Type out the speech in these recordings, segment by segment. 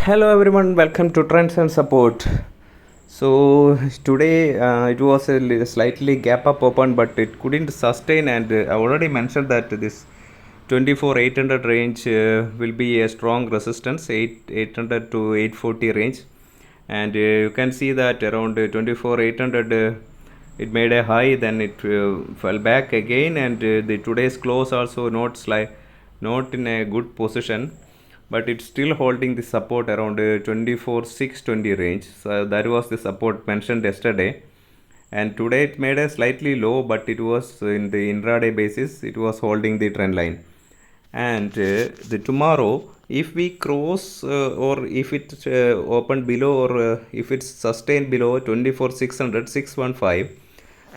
Hello everyone, welcome to Trends and Support. So today it was a slightly gap up open, but it couldn't sustain, and I already mentioned that this 24,800 range will be a strong resistance, 800 to 840 range, and you can see that around 24,800 it made a high, then it fell back again, and the today's close also not in a good position, but it's still holding the support around 24,620 range. So that was the support mentioned yesterday, and today it made a slightly low, but it was in the intraday basis it was holding the trend line. And the tomorrow, if we cross or if it opened below, or if it's sustained below 24,600 615,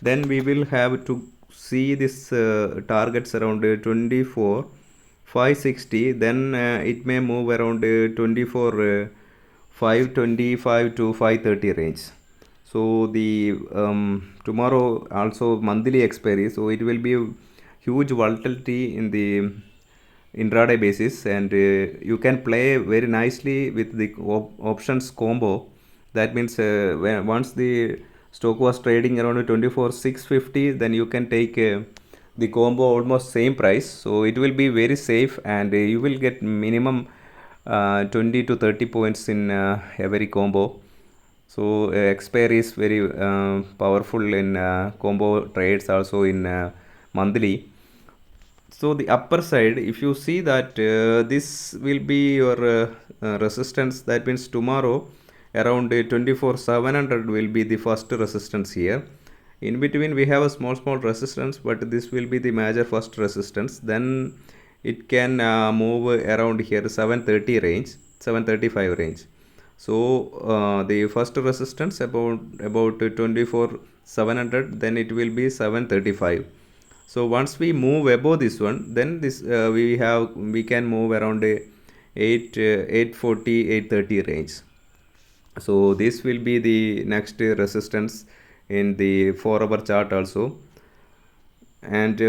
then we will have to see this targets around 24 560. Then it may move around 24 525 to 530 range. So the tomorrow also monthly expiry, so it will be huge volatility in the intraday basis, and you can play very nicely with the options combo. That means once the stock was trading around 24,650, then you can take the combo almost same price, so it will be very safe, and you will get minimum 20 to 30 points in every combo. So expiry is very powerful in combo trades, also in monthly. So the upper side, if you see that this will be your resistance, that means tomorrow around 24,700 will be the first resistance here. In between we have a small resistance, but this will be the major first resistance. Then it can move around here 730 range, 735 range. So the first resistance about 24,700, then it will be 735. So once we move above this one, then this we can move around a 840 830 range. So this will be the next resistance in the 4-hour chart also. And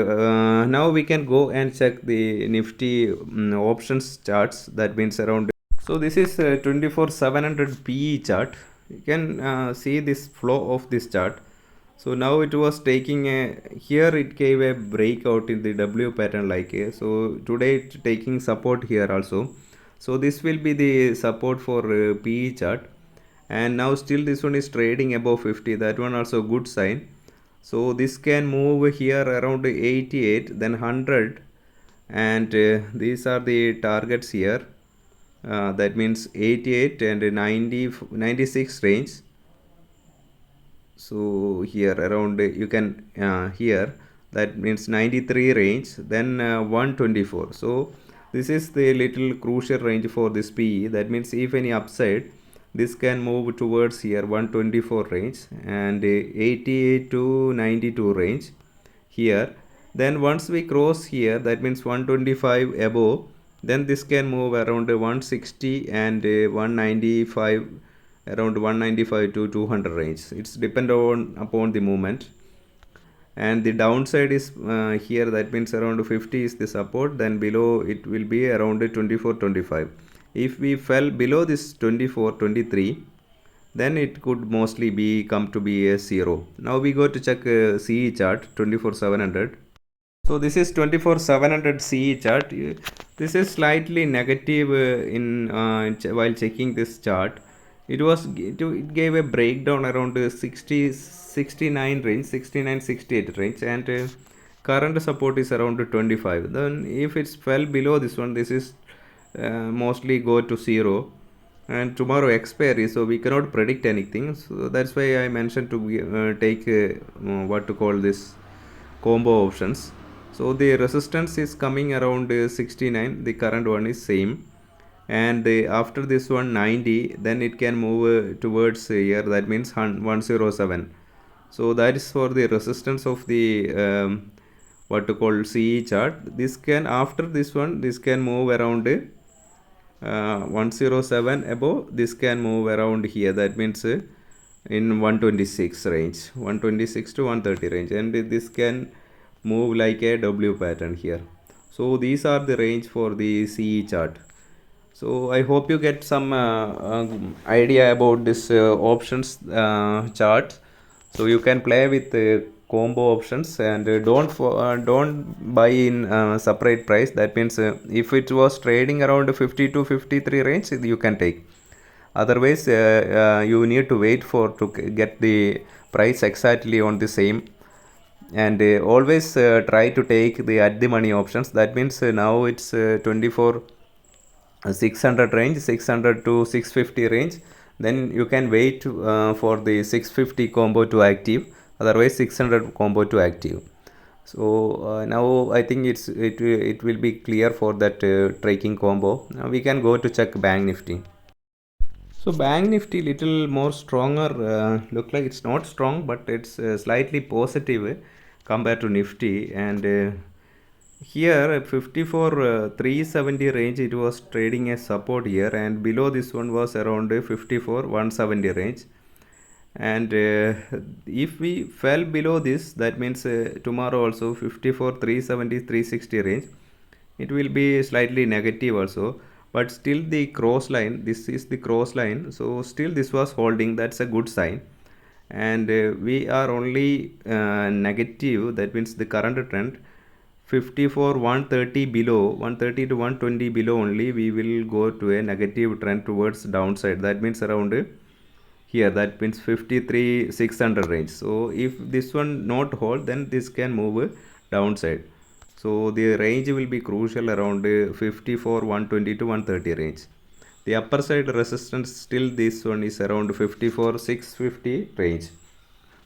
now we can go and check the Nifty options charts. That means around, so this is 24,700 PE chart. You can see this flow of this chart. So now it was taking a, here it gave a breakout in the W pattern like a, so today it's taking support here also. So this will be the support for PE chart, and now still this one is trading above 50, that one also good sign. So this can move here around 88, then 100, and these are the targets here. That means 88 and 90 96 range. So here around you can here, that means 93 range, then 124. So this is the little crucial range for this PE. That means if any upside, this can move towards here 124 range, and 88 to 92 range here. Then once we cross here, that means 125 above, then this can move around 160 and 195, around 195 to 200 range. It's depend on upon the movement. And the downside is here, that means around 50 is the support, then below it will be around 2425. If we fell below this 2423, then it could mostly be come to be a zero. Now we go to check CE chart 24,700. So this is 24,700 CE chart. This is slightly negative while checking this chart. It gave a breakdown around 60 69 range, 69 68 range, and current support is around 25. Then if it's fell below this one, this is mostly go to zero, and tomorrow expiry, so we cannot predict anything. So that's why I mentioned to take what to call this combo options. So the resistance is coming around 69, the current one is same, and after this one 90, then it can move towards here, that means 107. So that is for the resistance of the what to call CE chart. This can, after this one, this can move around 107 above, this can move around here, that means in 126 range, 126 to 130 range, and this can move like a W pattern here. So these are the range for the CE chart. So I hope you get some idea about this options chart. So you can play with combo options, and don't buy in separate price. That means if it was trading around 50 to 53 range, you can take. Otherwise, you need to wait for to get the price exactly on the same, and always try to take the at the money options. That means now it's 24 600 range, 600 to 650 range. Then you can wait for the 650 combo to active, otherwise 600 combo to active. So now I think it will be clear for that tracking combo. Now we can go to check bank nifty. So bank nifty little more stronger, look like it's not strong, but it's slightly positive compared to nifty. And here at 54 370 range, it was trading a support here, and below this one was around 54 170 range. And if we fell below this, that means tomorrow also 54 370 360 range, it will be slightly negative also. But still the cross line, this is the cross line, so still this was holding, that's a good sign. And we are only negative, that means the current trend 54 130 below, 130 to 120 below only, we will go to a negative trend towards downside. That means around here, that means 53 600 range. So if this one not hold, then this can move downside. So the range will be crucial around 54 120 to 130 range. The upper side resistance still, this one is around 54 650 range.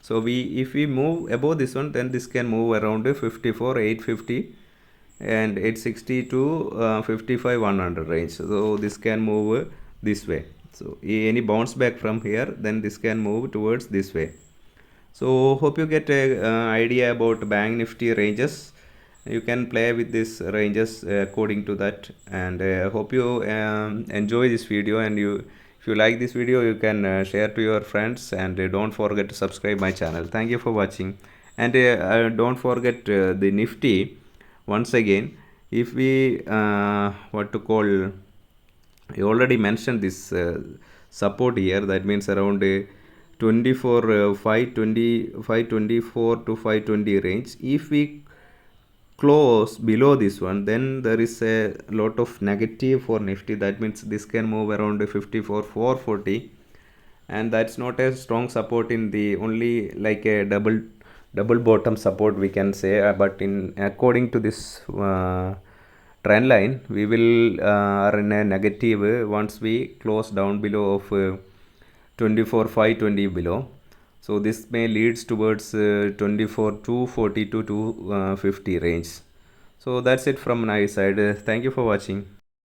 So if we move above this one, then this can move around 54 850 and 860 to 55 100 range. So this can move this way. So any bounce back from here, then this can move towards this way. So hope you get a idea about bank nifty ranges. You can play with these ranges according to that, and hope you enjoy this video. And if you like this video, you can share to your friends, and don't forget to subscribe my channel. Thank you for watching. And don't forget the nifty once again. If we what to call, I already mentioned this support here, that means around 24 520 524 to 520 range. If we close below this one, then there is a lot of negative for nifty. That means this can move around 54 440, and that's not a strong support, in the only like a double bottom support we can say. But in according to this trend line, we will are in a negative once we close down below of 24 520 below. So this may leads towards 24 240 to 250 range. So that's it from my side. Thank you for watching.